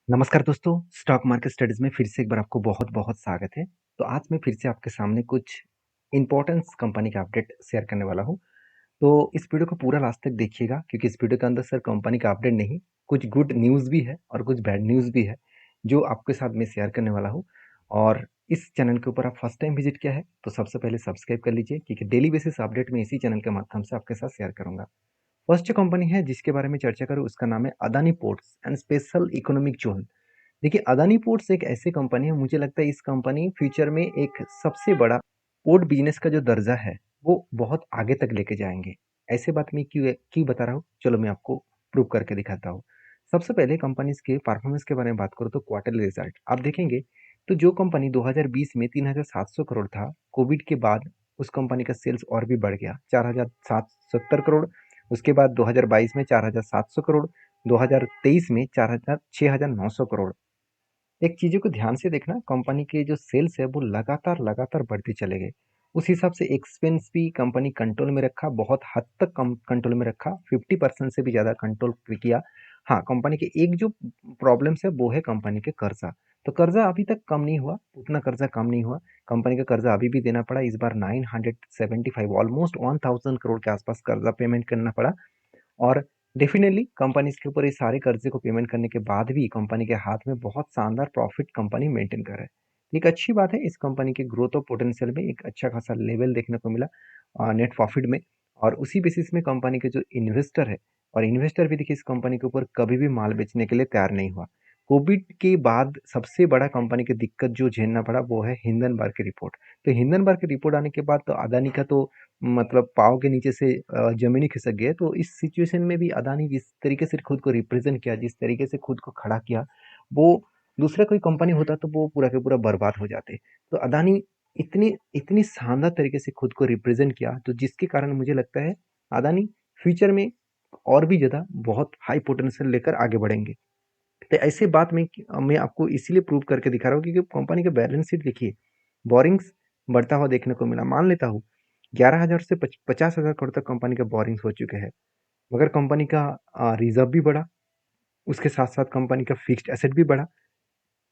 नमस्कार दोस्तों, stock market studies में फिर से एक बार आपको बहुत-बहुत स्वागत है। तो आज मैं फिर से आपके सामने कुछ इम्पोर्टेंस कंपनी का अपडेट शेयर करने वाला हूँ। तो इस वीडियो को पूरा लास्ट तक देखिएगा क्योंकि इस वीडियो के अंदर सिर्फ कंपनी का अपडेट नहीं, कुछ गुड न्यूज़ भी है और कुछ बैड न्यूज़ भी है, जो आपके साथ मैं शेयर करने वाला हूँ। और इस चैनल के ऊपर आप फर्स्ट टाइम विजिट किया है, तो सबसे पहले सब्सक्राइब कर लीजिए क्योंकि डेली बेसिस अपडेट मैं इसी चैनल के माध्यम से आपके साथ शेयर करूँगा। फर्स्ट जो कंपनी है जिसके बारे में चर्चा करूँ उसका नाम है Adani ports and special economic zone. देखिए अदानी पोर्ट्स एक ऐसी कंपनी है, मुझे लगता है इस कंपनी फ्यूचर में एक सबसे बड़ा पोर्ट बिजनेस का जो दर्जा है वो बहुत आगे तक लेके जाएंगे। ऐसे बात मैं क्यों क्यों बता रहा हूँ, चलो मैं आपको प्रूव करके दिखाता हूँ। सबसे पहले कंपनी के परफॉर्मेंस के बारे में बात करूँ तो क्वार्टरली रिजल्ट आप देखेंगे तो जो कंपनी 2020 में 3,700 करोड़ था, कोविड के बाद उस कंपनी का सेल्स और भी बढ़ गया 4,770 करोड़। उसके बाद 2022 में 4,700 करोड़, 2023 में 6,900 करोड़। एक चीज़ों को ध्यान से देखना, कंपनी के जो सेल्स है वो लगातार बढ़ते चले गए। उस हिसाब से एक्सपेंस भी कंपनी कंट्रोल में रखा, बहुत हद तक कम कंट्रोल में रखा, 50% से भी ज़्यादा कंट्रोल किया। हाँ, कंपनी के एक जो प्रॉब्लम्स है वो है कंपनी के कर्जा। तो कर्जा अभी तक कम नहीं हुआ, उतना कर्जा कम नहीं हुआ। कंपनी का कर्जा अभी भी देना पड़ा, इस बार 975 ऑलमोस्ट 1000 करोड़ के आसपास कर्जा पेमेंट करना पड़ा। और डेफिनेटली कंपनी इसके ऊपर इस सारे कर्जे को पेमेंट करने के बाद भी कंपनी के हाथ में बहुत शानदार प्रॉफिट कंपनी मेंटेन कर रहा है। एक अच्छी बात है, इस कंपनी के ग्रोथ और पोटेंशियल में एक अच्छा खासा लेवल देखने को मिला नेट प्रॉफिट में। और उसी बेसिस में कंपनी के जो इन्वेस्टर है, और इन्वेस्टर भी देखिए इस कंपनी के ऊपर कभी भी माल बेचने के लिए तैयार नहीं हुआ। कोविड के बाद सबसे बड़ा कंपनी की दिक्कत जो झेलना पड़ा वो है हिंडनबर्ग की रिपोर्ट। तो हिंडनबर्ग की रिपोर्ट आने के बाद तो अदानी का तो मतलब पाँव के नीचे से ज़मीन ही खिसक गई है। तो इस सिचुएशन में भी अदानी जिस तरीके से खुद को रिप्रेज़ेंट किया, जिस तरीके से खुद को खड़ा किया, वो दूसरा कोई कंपनी होता तो वो पूरा का पूरा बर्बाद हो जाते। तो अदानी इतनी इतनी शानदार तरीके से खुद को रिप्रेज़ेंट किया, तो जिसके कारण मुझे लगता है अदानी फ्यूचर में और भी ज़्यादा बहुत हाई पोटेंशियल लेकर आगे बढ़ेंगे। तो ऐसे बात मैं आपको इसीलिए प्रूव करके दिखा रहा हूँ क्योंकि कंपनी का बैलेंस शीट देखिए, बोरिंग्स बढ़ता हुआ देखने को मिला। मान लेता हूँ 11,000 से 50,000 करोड़ तक कंपनी का बोरिंग्स हो चुके हैं, मगर कंपनी का रिजर्व भी बढ़ा, उसके साथ साथ कंपनी का फिक्स्ड एसेट भी बढ़ा।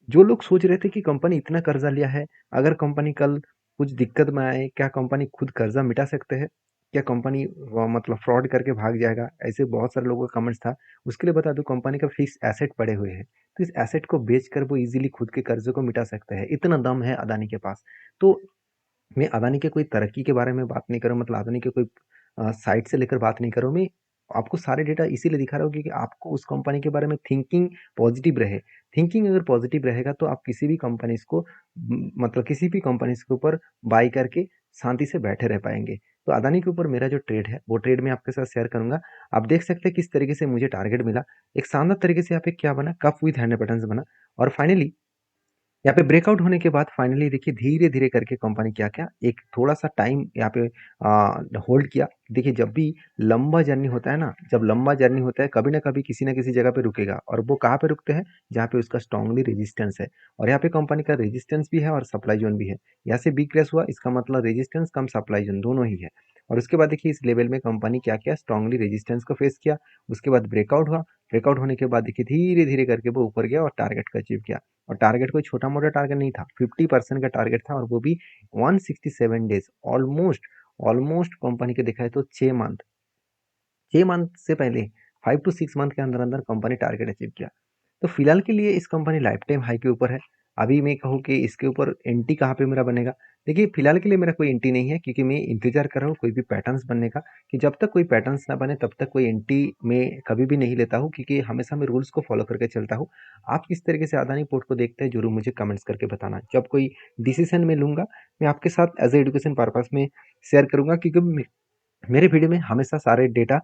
जो लोग सोच रहे थे कि कंपनी इतना कर्जा लिया है, अगर कंपनी कल कुछ दिक्कत में आए, क्या कंपनी खुद कर्जा मिटा सकते हैं? क्या कंपनी मतलब फ्रॉड करके भाग जाएगा? ऐसे बहुत सारे लोगों का कमेंट्स था। उसके लिए बता दूं कंपनी का फिक्स एसेट पड़े हुए हैं, तो इस एसेट को बेचकर वो इजीली खुद के कर्जे को मिटा सकते हैं, इतना दम है अदानी के पास। तो मैं अदानी के कोई तरक्की के बारे में बात नहीं कर रहा हूँ, मतलब अदानी के कोई साइड से लेकर बात नहीं कर रहा हूँ। मैं आपको सारे डेटा इसीलिए दिखा रहा हूँ क्योंकि आपको उस कंपनी के बारे में थिंकिंग पॉजिटिव रहे। थिंकिंग अगर पॉजिटिव रहेगा तो आप किसी भी कंपनीज को मतलब किसी भी कंपनीज के ऊपर बाई करके शांति से बैठे रह पाएंगे। तो अदानी के ऊपर मेरा जो ट्रेड है वो ट्रेड मैं आपके साथ शेयर करूंगा। आप देख सकते हैं किस तरीके से मुझे टारगेट मिला। एक शानदार तरीके से यहाँ पे क्या बना, कप विथ हैंड बटन बना। और फाइनली यहाँ पे ब्रेकआउट होने के बाद फाइनली देखिए धीरे-धीरे करके कंपनी क्या-क्या एक थोड़ा-सा टाइम यहाँ पे होल्ड किया। देखिए जब भी लंबा जर्नी होता है ना, जब लंबा जर्नी होता है कभी न कभी किसी न किसी जगह पे रुकेगा, और वो कहाँ पे रुकते हैं? जहाँ पे उसका स्ट्रांगली रेजिस्टेंस है। और यहाँ पे कंपनी का रेजिस्टेंस भी है और सप्लाई ज़ोन भी है। यहाँ से बिग क्रैश हुआ, इसका मतलब रेजिस्टेंस कम सप्लाई ज़ोन दोनों ही है। और उसके बाद देखिए इस लेवल में कंपनी क्या-क्या स्ट्रांगली रेजिस्टेंस को फेस किया। उसके बाद ब्रेकआउट हुआ। ब्रेकआउट होने के बाद देखिए धीरे-धीरे करके वो ऊपर गया और टारगेट को अचीव किया। और टारगेट कोई छोटा-मोटा टारगेट नहीं था, 50% का टारगेट था, और वो भी 167 डेज़। ऑलमोस्ट ऑलमोस्ट कंपनी के देखा है तो 6 मंथ से पहले 5 टू 6 मंथ के अंदर-अंदर कंपनी टारगेट अचीव किया। तो फिलहाल के लिए इस कंपनी लाइफ टाइम हाई के ऊपर है। अभी मैं कहूँ कि इसके ऊपर एंट्री कहाँ पे मेरा बनेगा? देखिए फिलहाल के लिए मेरा कोई एंट्री नहीं है क्योंकि मैं इंतज़ार कर रहा हूँ कोई भी पैटर्न्स बनने का, कि जब तक कोई पैटर्न्स ना बने तब तक कोई एंट्री मैं कभी भी नहीं लेता हूँ क्योंकि हमेशा मैं रूल्स को फॉलो करके चलता हूँ। आप किस तरीके से अदानी पोर्ट को देखते हैं ज़रूर मुझे कमेंट्स करके बताना। जब कोई डिसीज़न मैं लूँगा, मैं आपके साथ एज़ अ एजुकेशन पर्पज़ में शेयर करूँगा क्योंकि मेरे वीडियो में हमेशा सारे data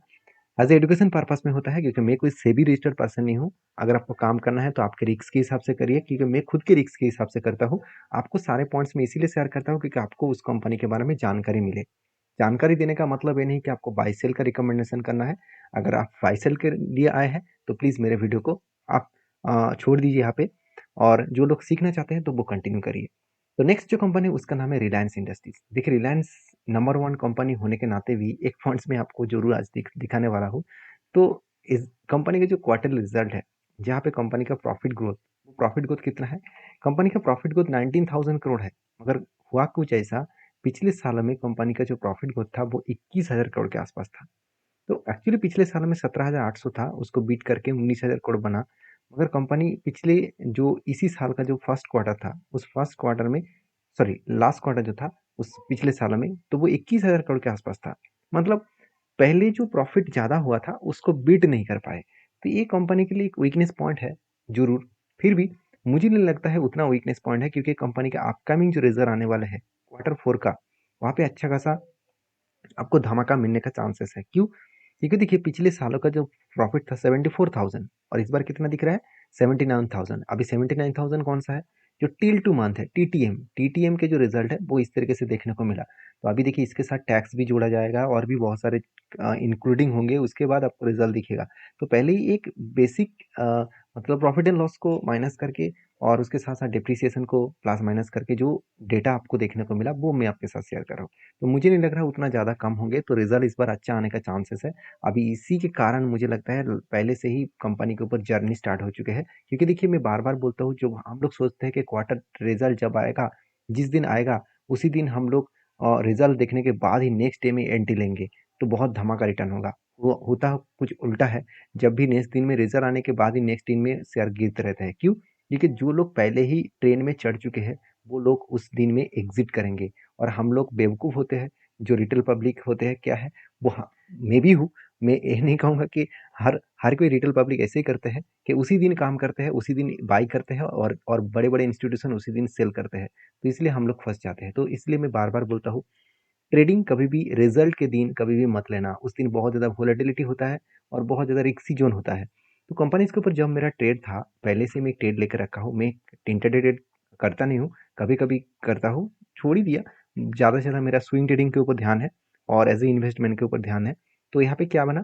as a education purpose में होता है क्योंकि मैं कोई सेबी रजिस्टर्ड पर्सन नहीं हूँ। अगर आपको काम करना है तो आपके रिस्क के हिसाब से करिए क्योंकि मैं खुद के रिस्क के हिसाब से करता हूँ। आपको सारे पॉइंट्स में इसीलिए शेयर करता हूँ क्योंकि आपको उस कंपनी के बारे में जानकारी मिले। जानकारी देने का मतलब ये नहीं कि आपको बाय सेल का रिकमेंडेशन करना है। अगर आप बाय सेल के लिए आए हैं तो प्लीज़ मेरे वीडियो को आप छोड़ दीजिए यहाँ पे, और जो लोग सीखना चाहते हैं तो वो कंटिन्यू करिए। तो नेक्स्ट जो कंपनी है उसका नाम है रिलायंस इंडस्ट्रीज। देखिए रिलायंस नंबर वन कंपनी होने के नाते भी एक पॉइंट्स में आपको जरूर आज दिखाने वाला हूँ। तो इस कंपनी का जो क्वार्टर रिजल्ट है जहाँ पे कंपनी का प्रॉफिट ग्रोथ कितना है? कंपनी का प्रॉफिट ग्रोथ 19,000 करोड़ है, मगर हुआ कुछ ऐसा, पिछले सालों में कंपनी का जो प्रॉफिट ग्रोथ था वो 21,000 करोड़ के आसपास था। तो एक्चुअली पिछले साल में 17,800 था, उसको बीट करके 19,000 करोड़ बना। मगर कंपनी पिछले जो इसी साल का जो फर्स्ट क्वार्टर था, उस फर्स्ट क्वार्टर में, सॉरी लास्ट क्वार्टर जो था उस पिछले साल में, तो वो 21,000 करोड़ के आसपास था। मतलब पहले जो प्रॉफिट ज़्यादा हुआ था उसको बीट नहीं कर पाए। तो ये कंपनी के लिए एक वीकनेस पॉइंट है ज़रूर। फिर भी मुझे नहीं लगता है उतना वीकनेस पॉइंट है, क्योंकि कंपनी का अपकमिंग जो रिजल्ट आने वाला है क्वार्टर फोर का, वहाँ पे अच्छा खासा आपको धमाका मिलने का चांसेस है। क्यों? क्योंकि देखिए पिछले सालों का जो प्रॉफिट था 74,000 और इस बार कितना दिख रहा है 79,000। अभी 79,000 कौन सा है? जो टिल टू मंथ है, टीटीएम के जो रिजल्ट है वो इस तरीके से देखने को मिला। तो अभी देखिए इसके साथ टैक्स भी जोड़ा जाएगा और भी बहुत सारे इंक्लूडिंग होंगे, उसके बाद आपको रिजल्ट दिखेगा। तो पहले ही एक बेसिक मतलब प्रॉफिट एंड लॉस को माइनस करके और उसके साथ साथ डिप्रिसिएशन को प्लस माइनस करके जो डेटा आपको देखने को मिला वो मैं आपके साथ शेयर कर रहा हूँ। तो मुझे नहीं लग रहा उतना ज़्यादा कम होंगे, तो रिजल्ट इस बार अच्छा आने का चांसेस है। अभी इसी के कारण मुझे लगता है पहले से ही कंपनी के ऊपर जर्नी स्टार्ट हो चुके हैं, क्योंकि देखिए मैं बार बार बोलता हूँ, जो हम लोग सोचते हैं कि क्वार्टर रिजल्ट जब आएगा, जिस दिन आएगा उसी दिन हम लोग रिजल्ट देखने के बाद ही नेक्स्ट डे में एंट्री लेंगे, तो बहुत धमाका रिटर्न होगा। वो होता कुछ उल्टा है। जब भी नेक्स्ट दिन में रिजल्ट आने के बाद ही नेक्स्ट दिन में शेयर गिरते रहते हैं। क्यों? क्योंकि जो लोग पहले ही ट्रेन में चढ़ चुके हैं वो लोग उस दिन में एग्जिट करेंगे, और हम लोग बेवकूफ़ होते हैं, जो रिटेल पब्लिक होते हैं क्या है वो, हाँ मैं भी हूँ। मैं ये नहीं कहूँगा कि हर हर कोई रिटेल पब्लिक ऐसे ही करते हैं कि उसी दिन काम करते हैं, उसी दिन बाई करते हैं, और बड़े बड़े इंस्टीट्यूशन उसी दिन सेल करते हैं। तो इसलिए हम लोग फंस जाते हैं। तो इसलिए मैं बार बार बोलता हूँ, ट्रेडिंग कभी भी रिजल्ट के दिन कभी भी मत लेना। उस दिन बहुत ज़्यादा वोलेटिलिटी होता है और बहुत ज़्यादा रिस्की जोन होता है। तो कंपनीज के ऊपर जब मेरा ट्रेड था, पहले से मैं एक ट्रेड लेकर रखा हूँ। मैं इंटरडे ट्रेड करता नहीं हूँ, कभी कभी करता हूँ, छोड़ ही दिया। ज़्यादा से ज़्यादा मेरा स्विंग ट्रेडिंग के ऊपर ध्यान है और एज ए इन्वेस्टमेंट के ऊपर ध्यान है। तो यहाँ पे क्या बना,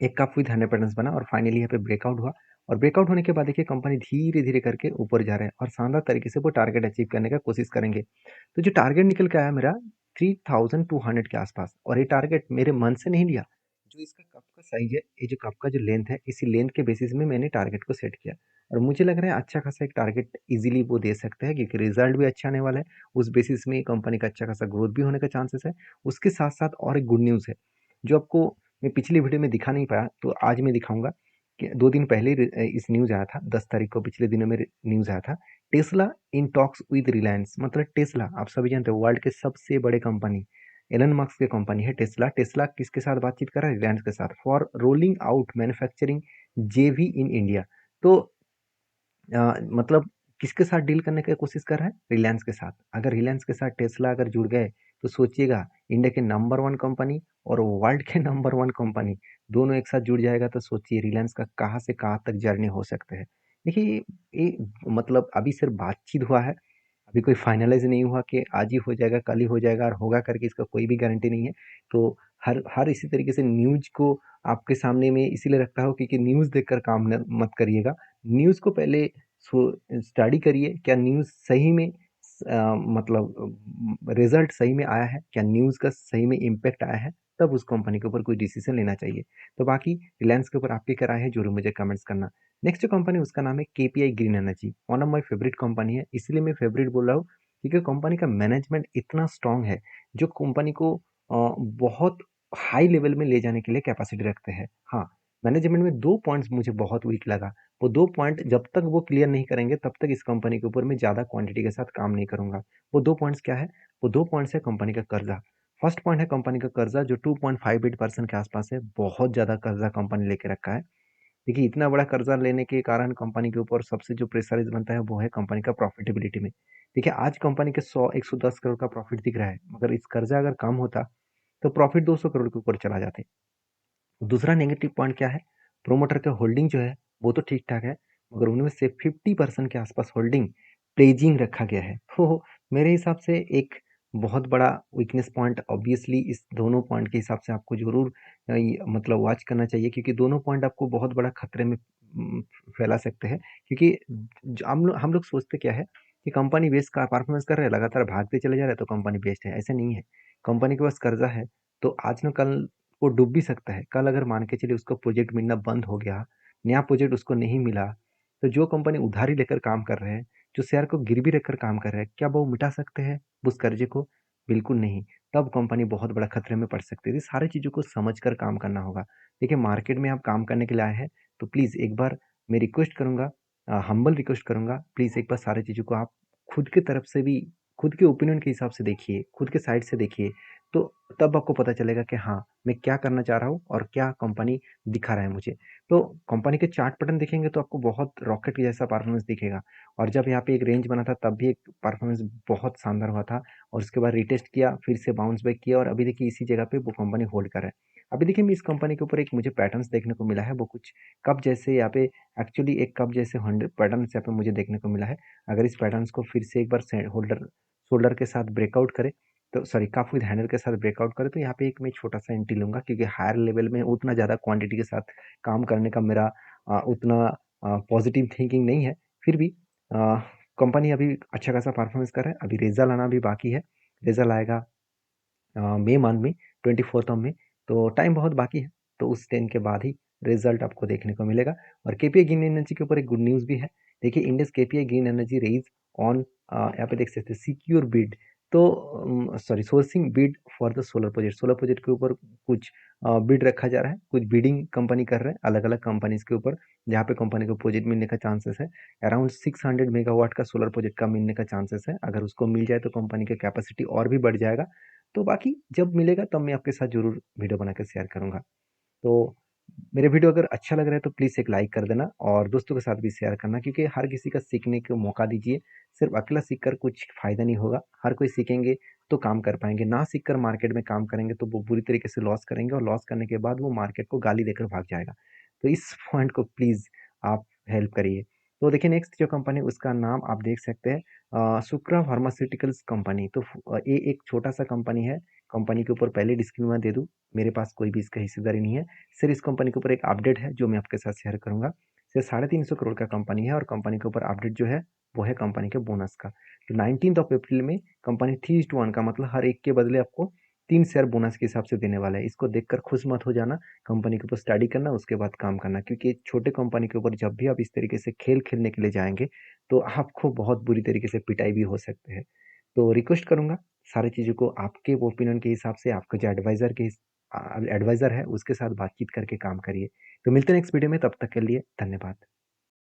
एक कप विद 100 बना और फाइनली यहाँ पे ब्रेकआउट हुआ। और ब्रेकआउट होने के बाद देखिए कंपनी धीरे धीरे करके ऊपर जा रहा है और शानदार तरीके से वो टारगेट अचीव करने का कोशिश करेंगे। तो जो टारगेट निकल के आया मेरा 3,200 के आसपास, और ये टारगेट मेरे मन से नहीं लिया। जो इसका कप का साइज है, ये जो कप का जो लेंथ है, इसी लेंथ के बेसिस में मैंने टारगेट को सेट किया। और मुझे लग रहा है अच्छा खासा एक टारगेट इजीली वो दे सकते हैं, क्योंकि रिजल्ट भी अच्छा आने वाला है। उस बेसिस में कंपनी का अच्छा खासा ग्रोथ भी होने का चांसेस है। उसके साथ साथ और एक गुड न्यूज़ है, जो आपको मैं पिछली वीडियो में दिखा नहीं पाया, तो आज मैं दिखाऊंगा। कि 2 दिन पहले इस न्यूज़ आया था, 10 तारीख को पिछले दिनों में न्यूज़ आया था। Tesla in talks with Reliance. मतलब टेस्ला आप सभी जानते हो वर्ल्ड के सबसे बड़े कंपनी, एलन मस्क की कंपनी है टेस्ला। टेस्ला किसके साथ बातचीत कर रहा है? रिलायंस के साथ, फॉर रोलिंग आउट मैन्युफैक्चरिंग जेवी इन इंडिया। तो मतलब किसके साथ डील करने की कोशिश कर रहा है? रिलायंस के साथ। अगर रिलायंस के साथ टेस्ला अगर जुड़ गए, तो सोचिएगा, इंडिया के नंबर वन कंपनी और वर्ल्ड के नंबर वन कंपनी दोनों एक साथ जुड़ जाएगा, तो सोचिए रिलायंस का कहाँ से कहाँ तक जर्नी हो सकते हैं। देखिए ये मतलब अभी सिर्फ बातचीत हुआ है, अभी कोई फाइनलाइज नहीं हुआ कि आज ही हो जाएगा, कल ही हो जाएगा और होगा करके, इसका कोई भी गारंटी नहीं है। तो हर हर इसी तरीके से न्यूज को आपके सामने में इसीलिए रखता हूँ, क्योंकि न्यूज़ देखकर काम मत करिएगा। न्यूज़ को पहले स्टडी करिए, क्या न्यूज़ सही में मतलब रिजल्ट सही में आया है, क्या न्यूज़ का सही में इम्पैक्ट आया है, तब उस कंपनी के ऊपर कोई डिसीजन लेना चाहिए। तो बाकी रिलायंस के ऊपर आपकी क्या राय है, जरूर मुझे कमेंट्स करना। नेक्स्ट जो कंपनी उसका नाम है KPI green energy. One of my favourite company है, इसलिए मैं फेवरेट बोल रहा हूँ क्योंकि कंपनी का मैनेजमेंट इतना स्ट्रांग है, जो कंपनी को बहुत हाई लेवल में ले जाने के लिए कैपेसिटी रखते हैं। हाँ, मैनेजमेंट में 2 पॉइंट्स मुझे बहुत वीक लगा। वो 2 पॉइंट जब तक वो क्लियर नहीं करेंगे तब तक इस कंपनी के ऊपर मैं ज़्यादा क्वांटिटी के साथ काम नहीं करूंगा। वो 2 पॉइंट्स क्या है? वो 2 पॉइंट्स है कंपनी का कर्जा। फर्स्ट पॉइंट है कंपनी का कर्जा, जो 2.58% के आसपास है। बहुत ज़्यादा कर्जा कंपनी लेके रखा है। देखिए इतना बड़ा कर्जा लेने के कारण कंपनी के ऊपर सबसे जो प्रेशराइज बनता है वो है कंपनी का प्रॉफिटेबिलिटी में। देखिए आज कंपनी के 100-110 करोड़ का प्रॉफिट दिख रहा है, मगर इस कर्जा अगर कम होता तो प्रॉफिट 200 करोड़ के ऊपर चला जाते। दूसरा नेगेटिव पॉइंट क्या है? प्रोमोटर का होल्डिंग जो है वो तो ठीक ठाक है, मगर उनमें से 50% के आसपास होल्डिंग प्लेजिंग रखा गया है। तो मेरे हिसाब से एक बहुत बड़ा वीकनेस पॉइंट, ऑब्वियसली इस दोनों पॉइंट के हिसाब से आपको जरूर मतलब वॉच करना चाहिए, क्योंकि दोनों पॉइंट आपको बहुत बड़ा खतरे में फैला सकते हैं। क्योंकि हम लोग सोचते क्या है कि कंपनी बेस्ट का परफॉर्मेंस कर रहा है, लगातार भागते चले जा रहे हैं, तो कंपनी बेस्ट है। ऐसा नहीं है। कंपनी के पास कर्जा है, तो आज न कल वो डूब भी सकता है। कल अगर मान के चलिए उसका प्रोजेक्ट मिलना बंद हो गया, नया प्रोजेक्ट उसको नहीं मिला, तो जो कंपनी उधारी लेकर काम कर रहे हैं, जो शेयर को गिरवी रखकर काम कर रहे हैं, क्या वो मिटा सकते हैं उस कर्जे को? बिल्कुल नहीं। तब कंपनी बहुत बड़ा खतरे में पड़ सकती है। सारी चीज़ों को समझकर काम करना होगा। देखिए मार्केट में आप काम करने के लिए आए हैं, तो प्लीज़ एक बार मैं रिक्वेस्ट करूँगा, हम्बल रिक्वेस्ट करूँगा, प्लीज़ एक बार सारी चीज़ों को आप खुद की तरफ से भी, खुद के ओपिनियन के हिसाब से देखिए, खुद के साइड से देखिए, तो तब आपको पता चलेगा कि हाँ, मैं क्या करना चाह रहा हूँ और क्या कंपनी दिखा रहा है मुझे। तो कंपनी के चार्ट पैटर्न देखेंगे तो आपको बहुत रॉकेट जैसा परफॉर्मेंस दिखेगा, और जब यहाँ पे एक रेंज बना था तब भी एक परफॉर्मेंस बहुत शानदार हुआ था, और उसके बाद रिटेस्ट किया, फिर से बाउंस बैक किया, और अभी देखिए इसी जगह पे वो कंपनी होल्ड कर रहा है। अभी देखिए मैं इस कंपनी के ऊपर एक मुझे पैटर्न्स देखने को मिला है, वो कुछ कप जैसे यहाँ पे, एक्चुअली एक कप जैसे हंड्रेड पैटर्न्स यहाँ पे मुझे देखने को मिला है। अगर इस पैटर्न्स को फिर से एक बार होल्डर शोल्डर के साथ ब्रेकआउट करे, तो सॉरी कप विद हैंडल के साथ ब्रेकआउट करे, तो यहाँ पे एक मैं छोटा सा एंट्री लूंगा, क्योंकि हायर लेवल में उतना ज़्यादा क्वांटिटी के साथ काम करने का मेरा उतना पॉजिटिव थिंकिंग नहीं है। फिर भी कंपनी अभी अच्छा खासा परफॉर्मेंस कर रहा है। अभी रिजल्ट आना भी बाकी है, रिजल्ट आएगा मई मंथ में, 24 में, तो टाइम बहुत बाकी है। तो उस टाइम के बाद ही रिजल्ट आपको देखने को मिलेगा। और केपीआई ग्रीन एनर्जी के ऊपर एक गुड न्यूज़ भी है। देखिए index KPI green energy raise on, यहाँ पे देख सकते हैं सिक्योर बिड, तो sorry sourcing bid for the solar project के ऊपर कुछ बिड रखा जा रहा है, कुछ बिडिंग कंपनी कर रहे हैं अलग अलग कंपनीज के ऊपर, जहाँ पे कंपनी को प्रोजेक्ट मिलने का चांसेस है। अराउंड 600 मेगावाट का सोलर प्रोजेक्ट का मिलने का चांसेस है। अगर उसको मिल जाए तो कंपनी का कैपेसिटी और भी बढ़ जाएगा। तो बाकी जब मिलेगा तब मैं आपके साथ ज़रूर वीडियो बना के शेयर करूँगा। तो मेरे वीडियो अगर अच्छा लग रहा है तो प्लीज़ एक लाइक कर देना, और दोस्तों के साथ भी शेयर करना, क्योंकि हर किसी का सीखने को मौका दीजिए। सिर्फ अकेला सीख कर कुछ फ़ायदा नहीं होगा। हर कोई सीखेंगे तो काम कर पाएँगे, ना सीख कर मार्केट में काम करेंगे तो वो बुरी तरीके से लॉस करेंगे, और लॉस करने के बाद वो मार्केट को गाली देकर भाग जाएगा। तो इस पॉइंट को प्लीज़ आप हेल्प करिए। तो देखिए नेक्स्ट जो कंपनी उसका नाम आप देख सकते हैं, सुक्रा फार्मास्यूटिकल्स कंपनी। तो ये एक छोटा-सा कंपनी है। कंपनी के ऊपर पहले डिस्क्लेमर दे दूँ, मेरे पास कोई भी इसका हिस्सेदारी नहीं है। सिर्फ इस कंपनी के ऊपर एक अपडेट है जो मैं आपके साथ शेयर करूँगा। सिर्फ 350 करोड़ का कंपनी है, और कंपनी के ऊपर अपडेट जो है वो है कंपनी के बोनस का। तो 19th ऑफ अप्रैल में कंपनी 3:1 का, मतलब हर एक के बदले आपको 3 शेयर बोनस के हिसाब से देने वाला है। इसको देखकर खुश मत हो जाना, कंपनी के ऊपर स्टडी करना, उसके बाद काम करना, क्योंकि छोटे कंपनी के ऊपर जब भी आप इस तरीके से खेल खेलने के लिए जाएँगे, तो आपको बहुत बुरी तरीके से पिटाई भी हो सकते हैं। तो रिक्वेस्ट करूँगा सारी चीज़ों को आपके ओपिनियन के हिसाब से, आपका जो एडवाइज़र है उसके साथ बातचीत करके काम करिए। तो मिलते हैं नेक्स्ट वीडियो में, तब तक के लिए धन्यवाद।